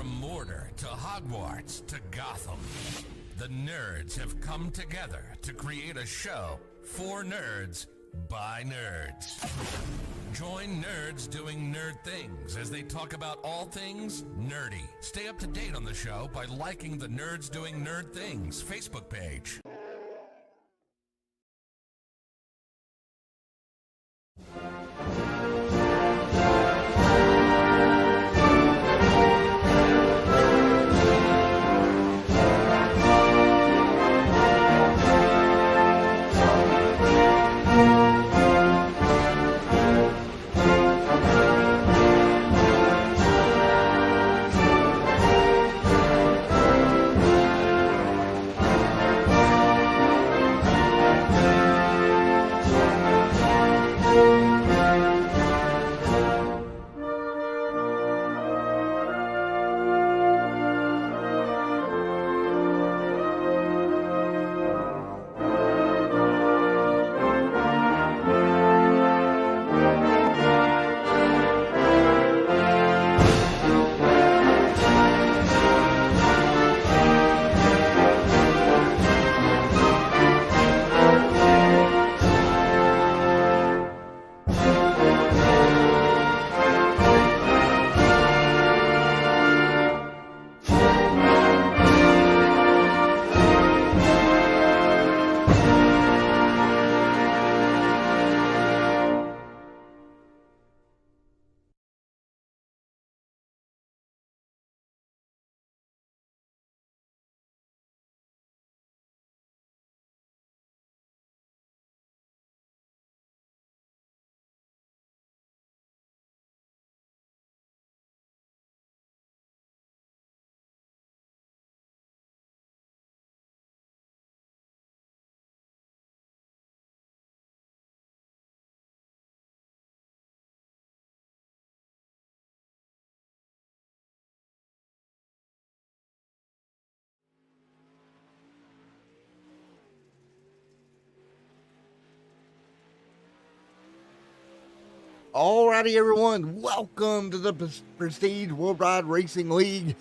From Mordor to Hogwarts to Gotham, the nerds have come together to create a show for nerds by nerds. Join nerds doing nerd things as they talk about all things nerdy. Stay up to date on the show by liking the Nerds Doing Nerd Things Facebook page. Alrighty, everyone, welcome to the Prestige Worldwide Racing League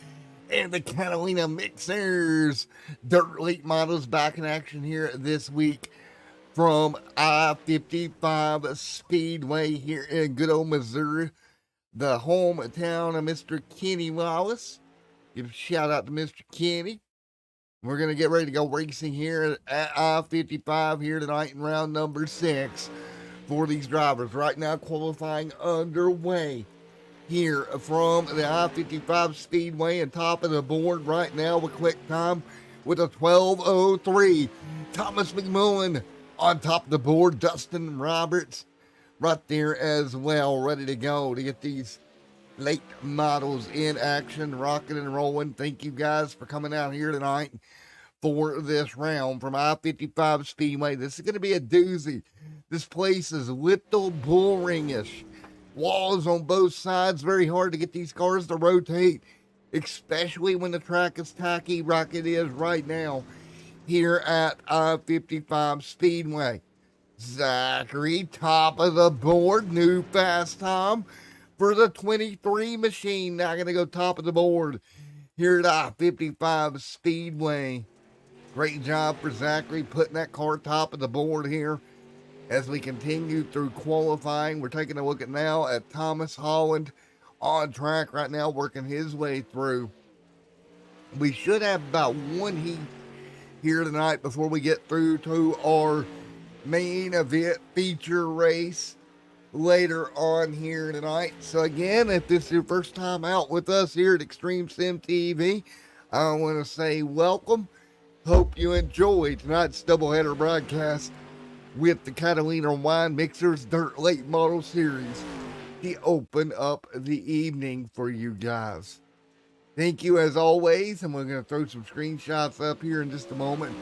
and the Catalina Mixers. Dirt Late Models back in action here this week from I55 Speedway here in good old Missouri, the hometown of Mr. Kenny Wallace. Give a shout out to Mr. Kenny. We're going to get ready to go racing here at I55 here tonight in round number 6. For these drivers. Right now, qualifying underway here from the I-55 Speedway and top of the board right now with quick time with a 12:03. Thomas McMullen on top of the board. Dustin Roberts right there as well, ready to go to get these late models in action, rocking and rolling. Thank you guys for coming out here tonight for this round from I-55 Speedway. This is going to be a doozy. This place is a little boringish. Walls on both sides. Very hard to get these cars to rotate, especially when the track is tacky like it is right now here at I-55 Speedway. Zachary, top of the board. New fast time for the 23 machine. Now going to go top of the board here at I-55 Speedway. Great job for Zachary putting that car top of the board here. As we continue through qualifying, we're taking a look at now at Thomas Holland on track right now, working his way through. We should have about one heat here tonight before we get through to our main event feature race later on here tonight. So again, if this is your first time out with us here at Extreme Sim TV, I want to say welcome. Hope you enjoy tonight's doubleheader broadcast with the Catalina Wine Mixers Dirt Late Model Series to open up the evening for you guys. Thank you as always, and we're going to throw some screenshots up here in just a moment.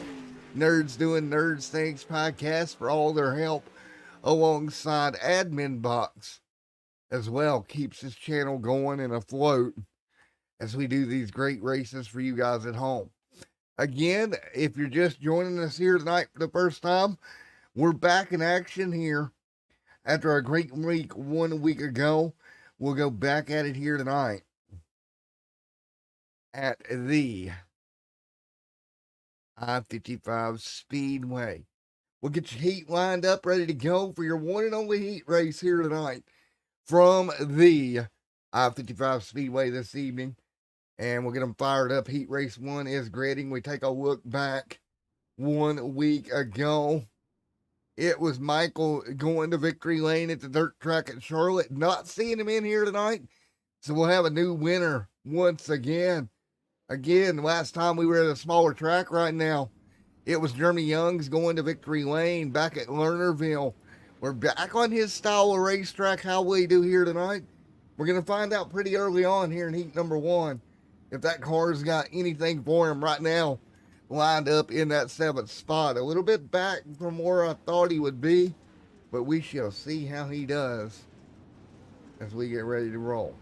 Nerds Doing Nerds Things podcast for all their help alongside Admin Box as well. Keeps this channel going and afloat as we do these great races for you guys at home. Again, if you're just joining us here tonight for the first time, we're back in action here after a great week 1 week ago. We'll go back at it here tonight. at the I55 Speedway. We'll get your heat lined up, ready to go for your one and only heat race here tonight from the I55 Speedway this evening. And we'll get them fired up. Heat race 1 is grading. We take a look back 1 week ago. It was Michael going to victory lane at the dirt track at Charlotte. Not seeing him in here tonight. So we'll have a new winner once again. Again, last time we were at a smaller track right now. It was Jeremy Young's going to victory lane back at Lernerville. We're back on his style of racetrack. How will he do here tonight? We're going to find out pretty early on here in heat number 1 if that car's got anything for him right now. Lined up in that 7th spot. A little bit back from where I thought he would be, but we shall see how he does as we get ready to roll.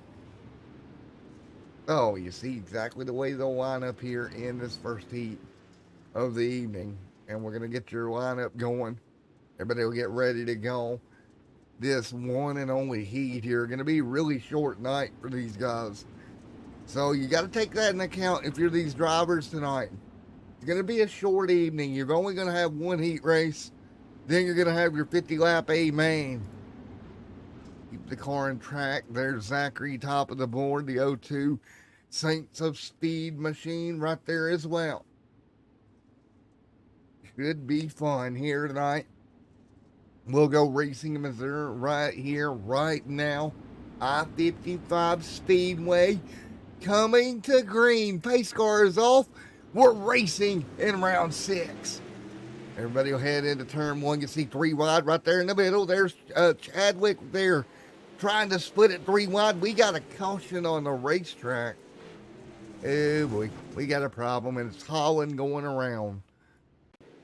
Oh, you see exactly the way they'll line up here in this first heat of the evening. And we're going to get your lineup going. Everybody will get ready to go. This one and only heat here. Going to be a really short night for these guys. So you got to take that into account if you're these drivers tonight. It's going to be a short evening. You're only going to have one heat race. Then you're going to have your 50-lap A main. Keep the car in track. There's Zachary, top of the board. The 02 Saints of Speed machine right there as well. Should be fun here tonight. We'll go racing in Missouri right here, right now. I-55 Speedway coming to green. Pace car is off. We're racing in round 6. Everybody will head into turn 1. You see 3 wide right there in the middle. There's Chadwick there trying to split it 3 wide. We got a caution on the racetrack. Oh boy, we got a problem, and it's Holland going around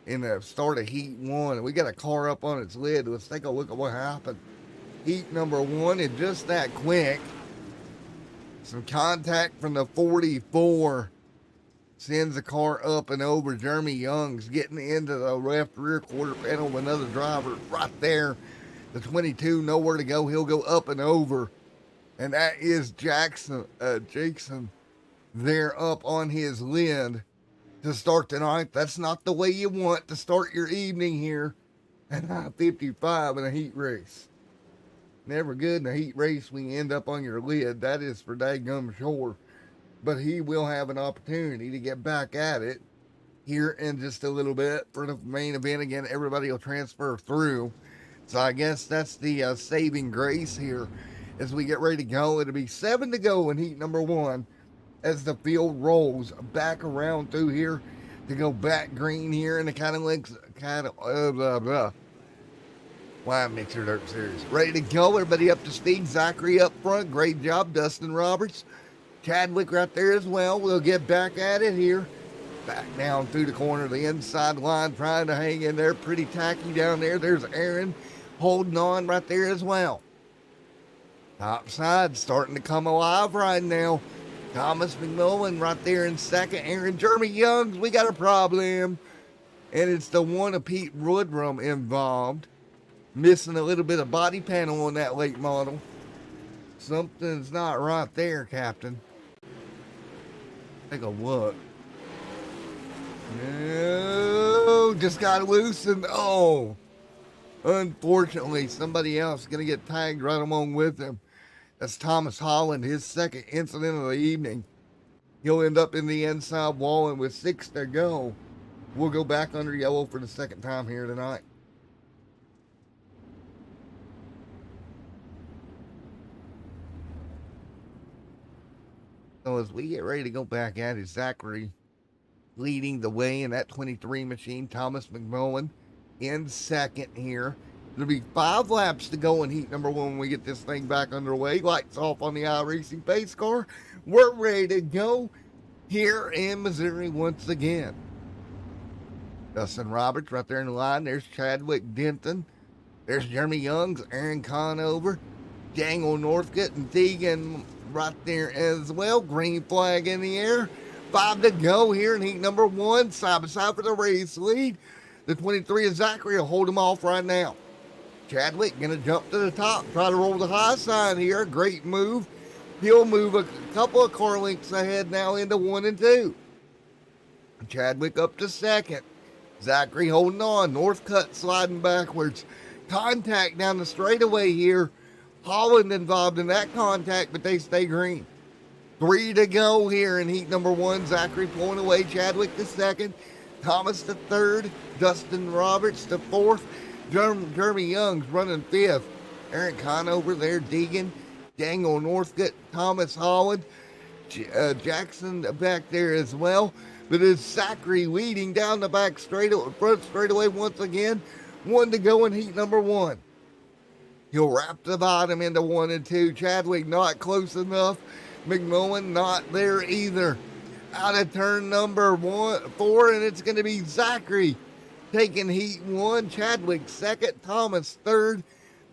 in the start of heat 1. We got a car up on its lid. Let's take a look at what happened. Heat number 1 is just that quick. Some contact from the 44 sends the car up and over. Jeremy Young's getting into the left rear quarter panel with another driver right there. The 22, nowhere to go. He'll go up and over. And that is Jackson there up on his lid to start tonight. That's not the way you want to start your evening here at I-55 in a heat race. Never good in a heat race when you end up on your lid. That is for daggum sure. But he will have an opportunity to get back at it here in just a little bit for the main event. Again, everybody will transfer through. So I guess that's the saving grace here as we get ready to go. It'll be 7 to go in heat number 1 as the field rolls back around through here to go back green here in the Wine Mixer Dirt Series. Ready to go. Everybody up to speed. Zachary up front. Great job. Dustin Roberts. Chadwick right there as well. We'll get back at it here. Back down through the corner of the inside line, trying to hang in there. Pretty tacky down there. There's Aaron holding on right there as well. Top side starting to come alive right now. Thomas McMillan right there in second. Aaron Jeremy Youngs, we got a problem. And it's the one of Pete Woodrum involved. Missing a little bit of body panel on that late model. Something's not right there, Captain. Take a look. No, just got loosened. Oh, unfortunately, somebody else is going to get tagged right along with him. That's Thomas Holland, his second incident of the evening. He'll end up in the inside wall, and with 6 to go, we'll go back under yellow for the second time here tonight. So as we get ready to go back at it, Zachary leading the way in that 23 machine. Thomas McMillan in second here. There'll be 5 laps to go in heat number 1 when we get this thing back underway. Lights off on the iRacing pace car. We're ready to go here in Missouri once again. Dustin Roberts right there in the line. There's Chadwick Denton. There's Jeremy Youngs, Aaron Conover, Daniel Northcutt, and Deegan right there as well. Green flag in the air. 5 to go here in heat number 1. Side by side for the race lead. The 23 of Zachary will hold him off right now. Chadwick going to jump to the top, try to roll the high side here. Great move He'll move a couple of car lengths ahead now into 1 and 2. Chadwick up to second. Zachary holding on. Northcutt sliding backwards. Contact down the straightaway here. Holland involved in that contact, but they stay green. 3 to go here in heat number 1. Zachary pulling away. Chadwick to second. Thomas to third. Dustin Roberts to fourth. Jeremy Young's running fifth. Aaron Conover there. Deegan. Daniel Northcutt. Thomas Holland. Jackson back there as well. But it's Zachary leading down the front straightaway once again. 1 to go in heat number 1. He'll wrap the bottom into 1 and 2. Chadwick not close enough. McMillan not there either. Out of turn number 4, and it's going to be Zachary taking heat 1. Chadwick second. Thomas third.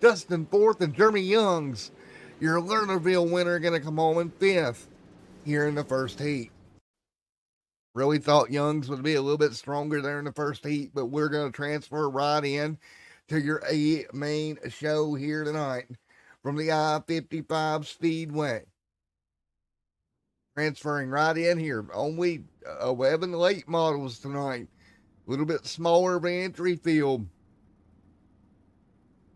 Dustin fourth. And Jeremy Young's, your Lernerville winner, going to come home in 5th here in the first heat. Really thought Young's would be a little bit stronger there in the first heat, but we're going to transfer right in to your A main show here tonight from the I55 Speedway. Transferring right in here. Only 11 late models tonight. A little bit smaller of an entry field.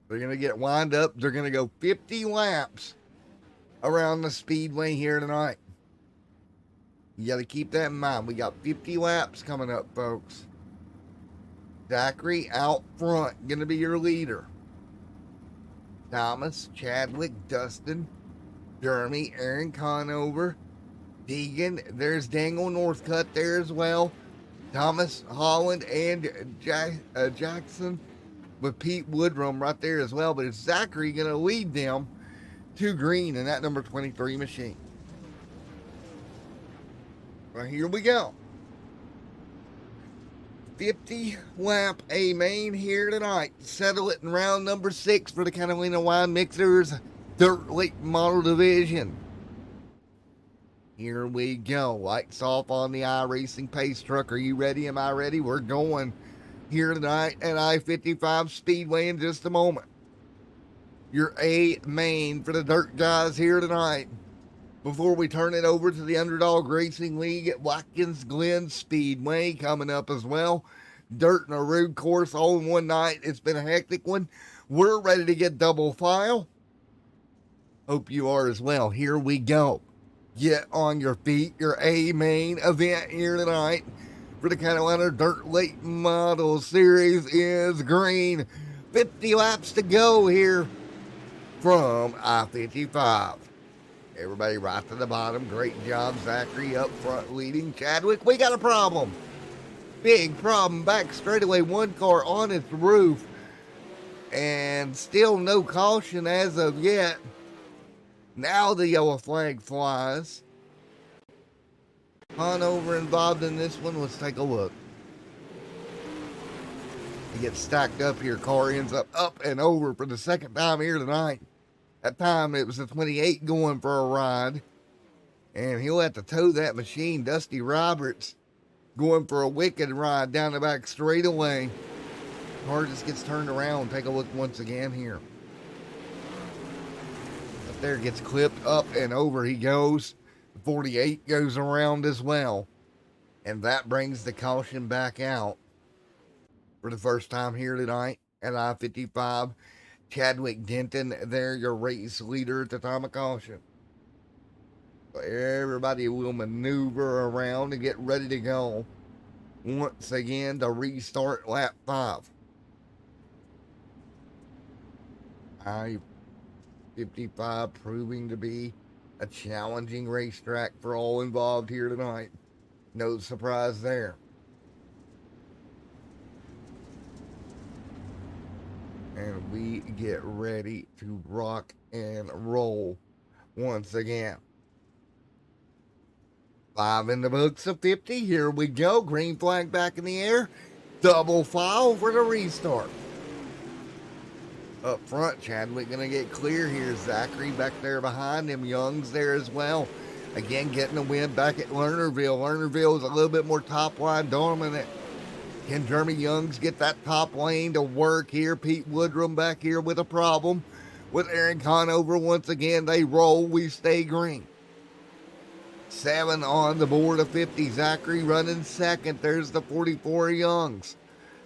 They're going to get wind up. They're going to go 50 laps around the Speedway here tonight. You got to keep that in mind. We got 50 laps coming up, folks. Zachary out front, going to be your leader. Thomas, Chadwick, Dustin, Jeremy, Aaron Conover, Deegan. There's Daniel Northcutt there as well. Thomas, Holland, and Jackson with Pete Woodrum right there as well. But it's Zachary going to lead them to green in that number 23 machine. Well, here we go. 50 lap A main here tonight. Settle it in round number 6 for the Catalina Wine Mixers Dirt Late Model Division. Here we go. Lights off on the iRacing Pace Truck. Are you ready? Am I ready? We're going here tonight at I-55 Speedway in just a moment. Your A main for the Dirt guys here tonight. Before we turn it over to the Underdog Racing League at Watkins Glen Speedway coming up as well. Dirt and a road course all in one night. It's been a hectic one. We're ready to get double file. Hope you are as well. Here we go. Get on your feet. Your A main event here tonight for the Catalina Dirt Late Model Series is green. 50 laps to go here from I-55. Everybody right to the bottom. Great job. Zachary up front leading. Chadwick, we got a problem. Big problem. Back straightaway. One car on its roof. And still no caution as of yet. Now the yellow flag flies. Conover involved in this one. Let's take a look. He gets stacked up here. Car ends up and over for the second time here tonight. That time it was a 28 going for a ride. And he'll have to tow that machine. Dusty Roberts going for a wicked ride down the back straightaway. Car just gets turned around. Take a look once again here. Up there gets clipped up and over he goes. 48 goes around as well. And that brings the caution back out for the first time here tonight at I-55. Chadwick Denton there, your race leader at the time of caution. So everybody will maneuver around and get ready to go once again to restart lap 5. I-55 proving to be a challenging racetrack for all involved here tonight. No surprise there. And we get ready to rock and roll once again. 5 in the books of 50. Here we go. Green flag back in the air. Double file for the restart. Up front, Chadwick going to get clear here. Zachary back there behind him. Young's there as well. Again, getting the win back at Lernerville. Lernerville is a little bit more top line dominant. Can Jeremy Young's get that top lane to work here? Pete Woodrum back here with a problem. with Aaron Conover once again. They roll. We stay green. 7 on the board of 50. Zachary running second. There's the 44 Youngs.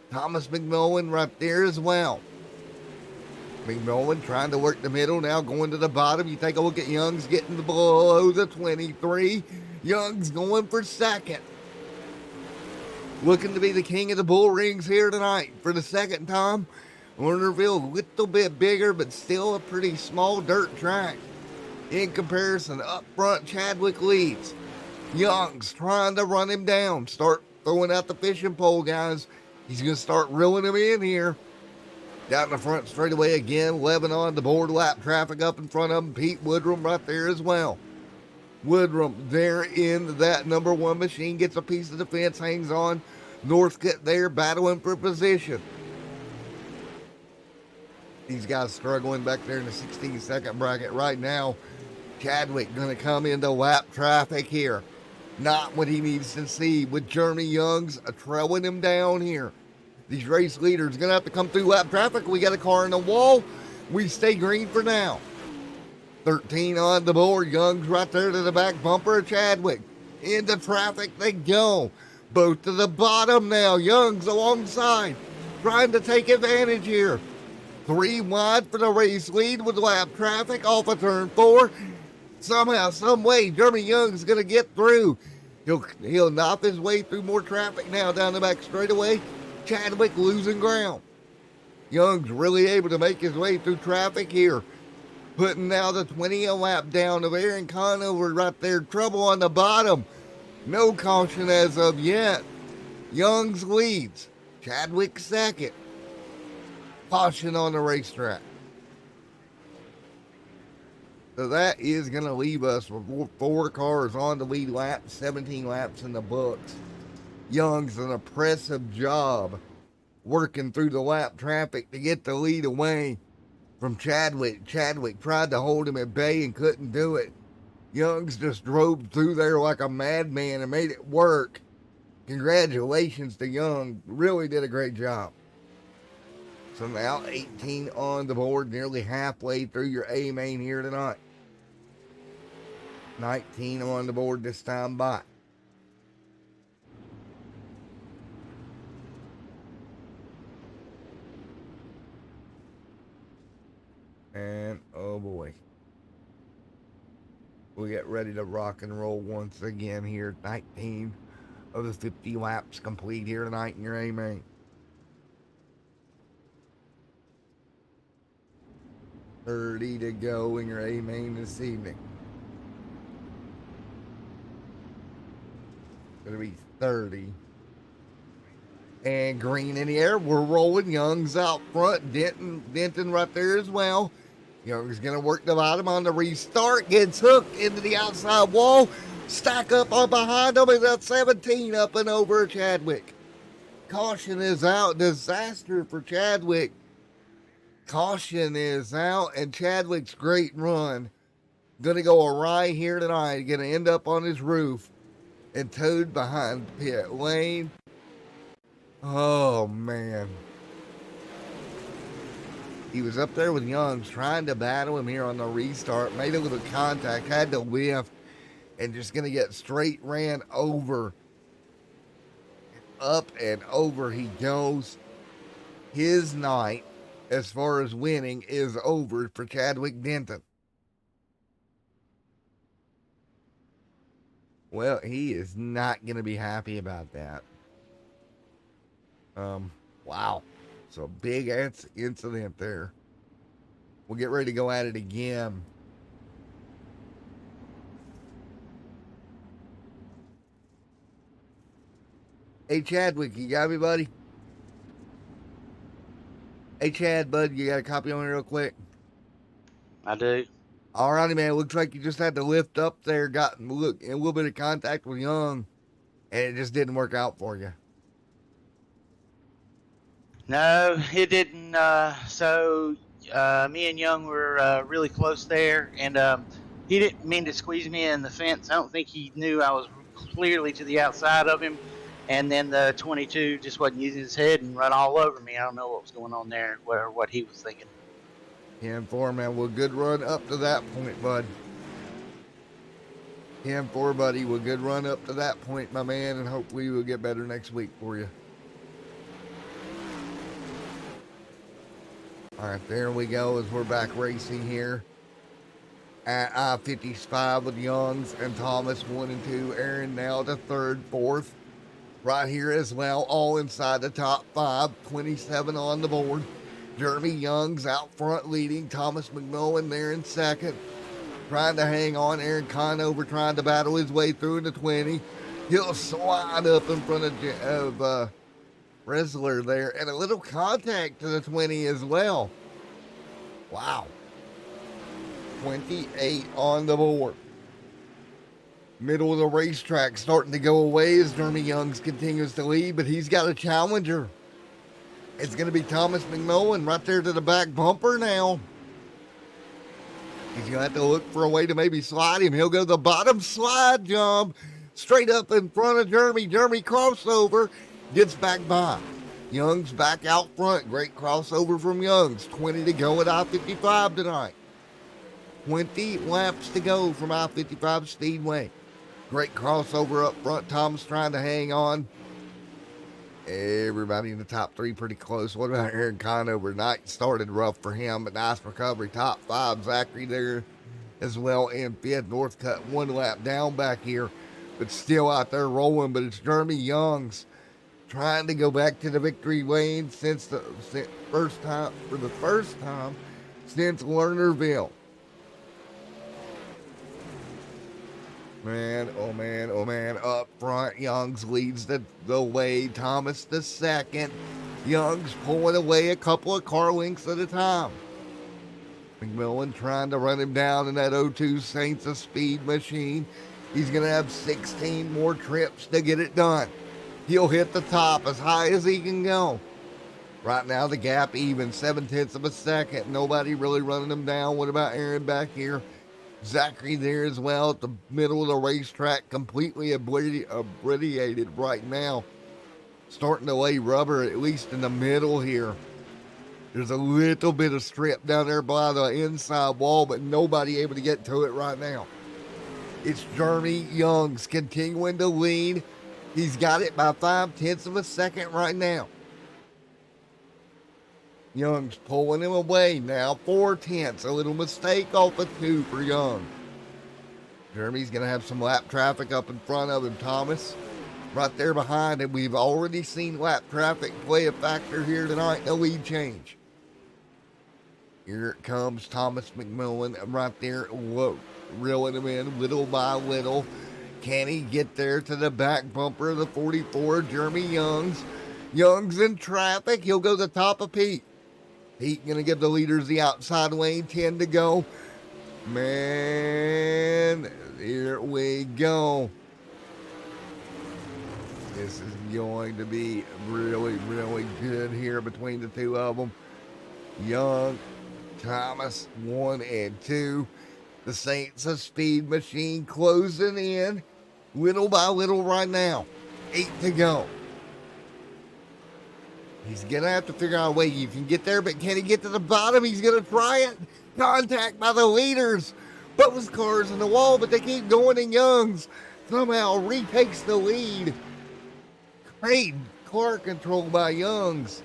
Thomas McMillan right there as well. McMillan trying to work the middle, now going to the bottom. You take a look at Youngs getting below the 23. Youngs going for second. Looking to be the king of the bull rings here tonight for the second time. Lernerville a little bit bigger, but still a pretty small dirt track. In comparison, up front, Chadwick leads. Youngs trying to run him down. Start throwing out the fishing pole, guys. He's going to start reeling him in here. Down the front straightaway again. 11 on the board. Lap traffic up in front of him. Pete Woodrum right there as well. Woodrum there in that number 1 machine. Gets a piece of the fence. Hangs on. Northcutt there battling for position. These guys struggling back there in the 16-second bracket right now. Chadwick going to come into lap traffic here. Not what he needs to see, with Jeremy Youngs trailing him down here. These race leaders going to have to come through lap traffic. We got a car in the wall. We stay green for now. 13 on the board. Youngs right there to the back bumper of Chadwick. Into traffic they go. Both to the bottom now. Youngs alongside. Trying to take advantage here. 3 wide for the race lead with lap traffic off of turn 4. Somehow, some way, Jeremy Young's going to get through. He'll knock his way through more traffic now down the back straightaway. Chadwick losing ground. Young's really able to make his way through traffic here. Putting now the 20 a lap down of Aaron Conover right there. Trouble on the bottom. No caution as of yet. Young's leads. Chadwick second. Caution on the racetrack. So that is going to leave us with 4 cars on the lead lap, 17 laps in the books. Young's an impressive job working through the lap traffic to get the lead away from Chadwick. Chadwick tried to hold him at bay and couldn't do it. Young's just drove through there like a madman and made it work. Congratulations to Young. Really did a great job. So now 18 on the board, nearly halfway through your A main here tonight. 19 on the board this time by. And oh boy. We get ready to rock and roll once again here. 19 of the 50 laps complete here tonight in your A main. $30 to go in your A main this evening. Gonna be 30. And green in the air. We're rolling. Young's out front. Denton right there as well. Young's gonna work the bottom on the restart. Gets hooked into the outside wall. Stack up on behind him. He's at 17 up and over Chadwick. Caution is out. Disaster for Chadwick. Caution is out, and Chadwick's great run gonna go awry here tonight. Gonna end up on his roof and towed behind pit lane. Oh man, he was up there with Youngs trying to battle him here on the restart. Made a little contact, had to lift, and just gonna get straight ran over. Up and over he goes. His night, as far as winning, is over for Chadwick Denton. Well, he is not going to be happy about that. Wow. So big incident there. We'll get ready to go at it again. Hey, Chadwick, you got me, buddy? Hey, Chad, bud, you got a copy on me real quick? I do. All righty, man. Looks like you just had to lift up there, got in a little bit of contact with Young, and it just didn't work out for you. No, it didn't. Me and Young were really close there, and he didn't mean to squeeze me in the fence. I don't think he knew I was clearly to the outside of him. And then the 22 just wasn't using his head and run all over me. I don't know what was going on there or what he was thinking. 10-4, man. Well, good run up to that point, bud. 10-4, buddy. Well, good run up to that point, my man, and hopefully we'll get better next week for you. All right, there we go as we're back racing here at I55 with Youngs and Thomas 1 and 2. Aaron now to third, fourth. Right here as well, all inside the top 5. 27 on the board. Jeremy Young's out front leading. Thomas McMillan there in second. Trying to hang on. Aaron Conover trying to battle his way through in the 20. He'll slide up in front of Resler there. And a little contact to the 20 as well. Wow. 28 on the board. Middle of the racetrack starting to go away as Jeremy Youngs continues to lead, but he's got a challenger. It's going to be Thomas McMillan right there to the back bumper now. He's going to have to look for a way to maybe slide him. He'll go the bottom slide jump straight up in front of Jeremy. Jeremy crossover, gets back by. Youngs back out front. Great crossover from Youngs. 20 to go at I-55 tonight. 20 laps to go from I-55 Speedway. Great crossover up front. Thomas trying to hang on. Everybody in the top 3 pretty close. What about Aaron Conover? Night started rough for him, but nice recovery. Top 5, Zachary there as well in 5th. Northcutt 1 lap down back here, but still out there rolling. But it's Jeremy Youngs trying to go back to the victory lane for the first time since Lernerville. Man, oh man, oh man. Up front, Youngs leads the way. Thomas the second. Youngs pulling away a couple of car lengths at a time. McMillan trying to run him down in that 02 Saints of Speed machine. He's going to have 16 more trips to get it done. He'll hit the top as high as he can go. Right now, the gap even, 7/10 of a second. Nobody really running him down. What about Aaron back here? Zachary there as well at the middle of the racetrack, completely obliterated right now. Starting to lay rubber, at least in the middle here. There's a little bit of strip down there by the inside wall, but nobody able to get to it right now. It's Jeremy Youngs continuing to lead. He's got it by 5/10 of a second right now. Young's pulling him away now. 4/10. A little mistake off of 2 for Young. Jeremy's going to have some lap traffic up in front of him. Thomas right there behind him. We've already seen lap traffic play a factor here tonight. No lead change. Here it comes Thomas McMillan right there. Whoa, reeling him in little by little. Can he get there to the back bumper of the 44? Jeremy Youngs. Young's in traffic. He'll go to the top of Pete. Pete going to give the leaders the outside lane. 10 to go. Man, here we go. This is going to be really, really good here between the two of them. Young, Thomas, 1 and 2. The Saints of Speed machine closing in little by little right now. 8 to go. He's going to have to figure out a way he can get there, but can he get to the bottom? He's going to try it. Contact by the leaders. Both cars in the wall, but they keep going, and Youngs somehow retakes the lead. Great car control by Youngs.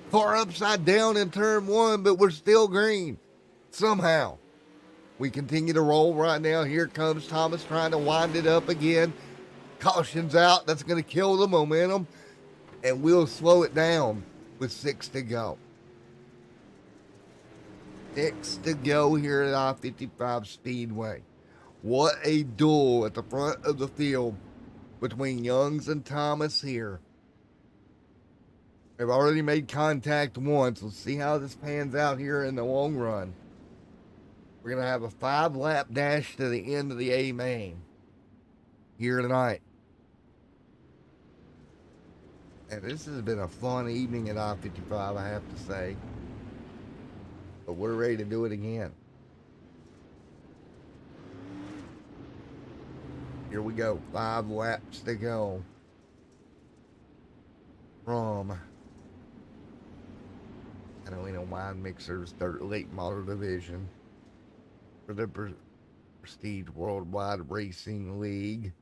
Car upside down in turn 1, but we're still green. Somehow. We continue to roll right now. Here comes Thomas trying to wind it up again. Caution's out. That's going to kill the momentum. And we'll slow it down with 6 to go. 6 to go here at I-55 Speedway. What a duel at the front of the field between Youngs and Thomas here. They've already made contact once. Let's see how this pans out here in the long run. We're going to have a 5-lap dash to the end of the A main here tonight. And this has been a fun evening at I-55, I have to say. But we're ready to do it again. Here we go. 5 laps to go. From Catalina Wine Mixers Dirt Late Model Division for the Prestige Worldwide Racing League.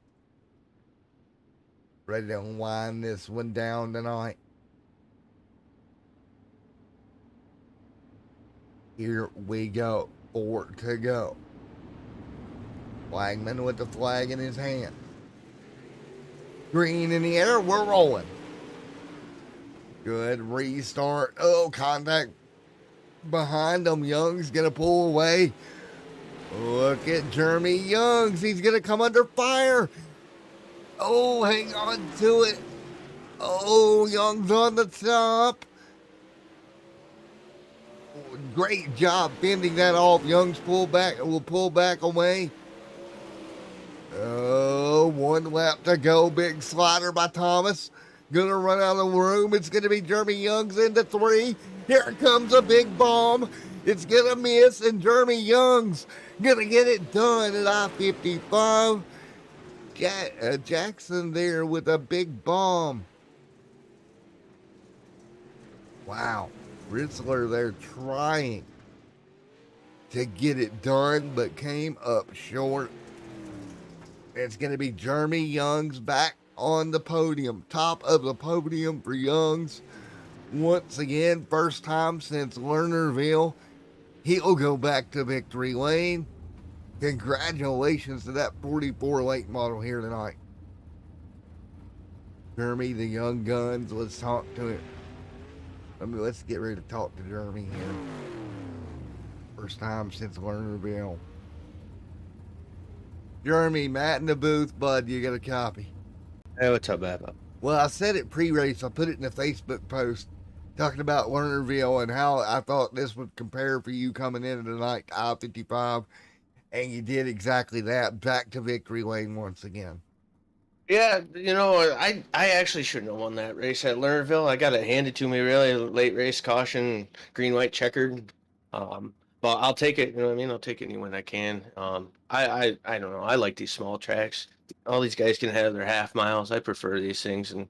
Ready to wind this one down tonight. Here we go. 4 to go. Flagman with the flag in his hand. Green in the air. We're rolling. Good restart. Oh, contact behind him. Young's going to pull away. Look at Jeremy Youngs. He's going to come under fire. Oh, hang on to it. Oh, Young's on the top. Great job fending that off. Young's will pull back away. Oh, 1 lap to go. Big slider by Thomas. Gonna run out of the room. It's gonna be Jeremy Young's into 3. Here comes a big bomb. It's gonna miss, and Jeremy Young's gonna get it done at I55. Jackson there with a big bomb. Wow. Ritzler there trying to get it done, but came up short. It's going to be Jeremy Young's back on the podium. Top of the podium for Young's. Once again, first time since Lernerville. He'll go back to victory lane. Congratulations to that 44 late model here tonight. Jeremy, the young guns, let's talk to him. Let's get ready to talk to Jeremy here. First time since Lernerville. Jeremy, Matt in the booth, bud, you got a copy? Hey, what's up, Baba? Well, I said it pre-race. I put it in the Facebook post talking about Lernerville and how I thought this would compare for you coming in tonight to I-55. And you did exactly that. Back to victory lane once again. Yeah, I actually shouldn't have won that race at Lernerville. I got it handed to me really late race, caution, green, white, checkered. But I'll take it. You know what I mean? I'll take it any when I can. I don't know. I like these small tracks. All these guys can have their half miles. I prefer these things, and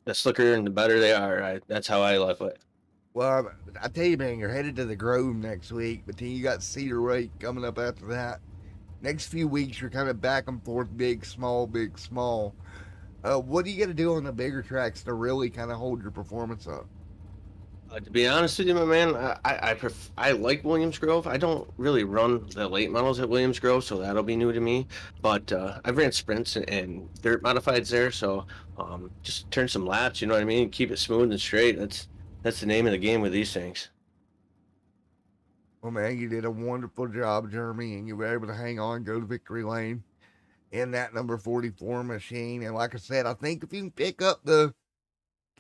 the slicker and the better they are. That's how I love it. Well, I tell you, man, you're headed to the Grove next week, but then you got Cedar Lake coming up after that. Next few weeks, you're kind of back and forth, big, small, big, small. What are you going to do on the bigger tracks to really kind of hold your performance up? To be honest with you, my man, I like Williams Grove. I don't really run the late models at Williams Grove, so that'll be new to me. But I've ran sprints and dirt modifieds there, so just turn some laps. You know what I mean? Keep it smooth and straight. That's the name of the game with these things. Well, man, you did a wonderful job, Jeremy, and you were able to hang on, go to victory lane in that number 44 machine. And like I said, I think if you can pick up the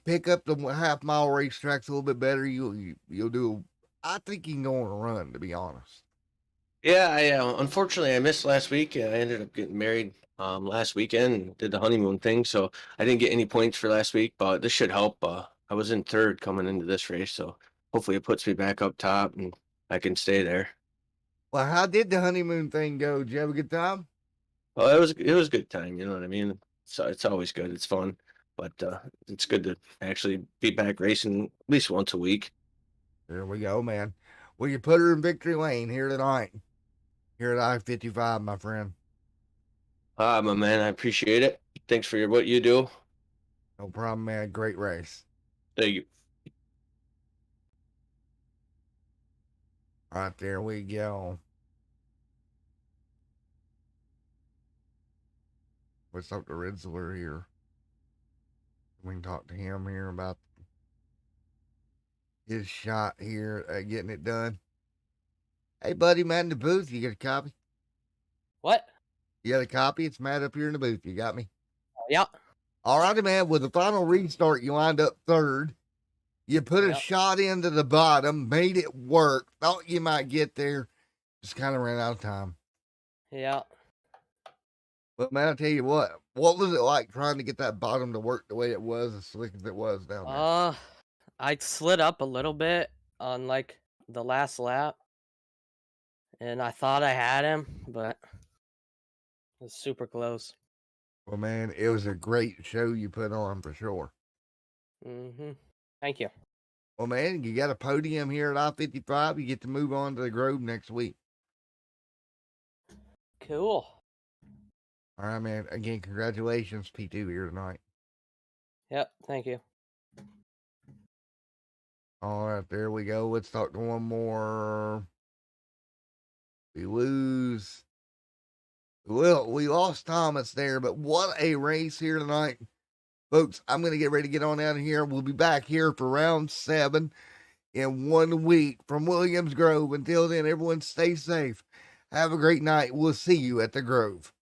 half mile racetracks a little bit better, you'll do. I think you can go on a run, to be honest. Yeah, unfortunately I missed last week. I ended up getting married last weekend and did the honeymoon thing, so I didn't get any points for last week. But this should help. I was in third coming into this race, so hopefully it puts me back up top and I can stay there. Well, how did the honeymoon thing go? Did you have a good time? Well, it was a good time. You know what I mean? So it's always good. It's fun, but it's good to actually be back racing at least once a week. There we go, man. Well, you put her in victory lane here tonight, here at I-55, my friend. My man, I appreciate it. Thanks for what you do. No problem, man. Great race. Thank you. All right, there we go. Let's talk to Ritzler here. We can talk to him here about his shot here at getting it done. Hey, buddy, Matt in the booth. You got a copy? What? You got a copy? It's Matt up here in the booth. You got me? Yeah. All righty, man. With the final restart, you lined up third. You put a shot into the bottom, made it work. Thought you might get there. Just kind of ran out of time. Yeah. But, man, I'll tell you what was it like trying to get that bottom to work the way it was, as slick as it was down there? I slid up a little bit on like the last lap, and I thought I had him, but it was super close. Well, man, it was a great show you put on for sure. Mm-hmm. Thank you. Well, man, you got a podium here at I-55. You get to move on to the Grove next week. Cool. All right, man. Again, congratulations, P2 here tonight. Yep. Thank you. All right, there we go. Let's talk to one more. We lose. Well, we lost Thomas there, but what a race here tonight. Folks, I'm going to get ready to get on out of here. We'll be back here for round 7 in 1 week from Williams Grove. Until then, everyone stay safe. Have a great night. We'll see you at the Grove.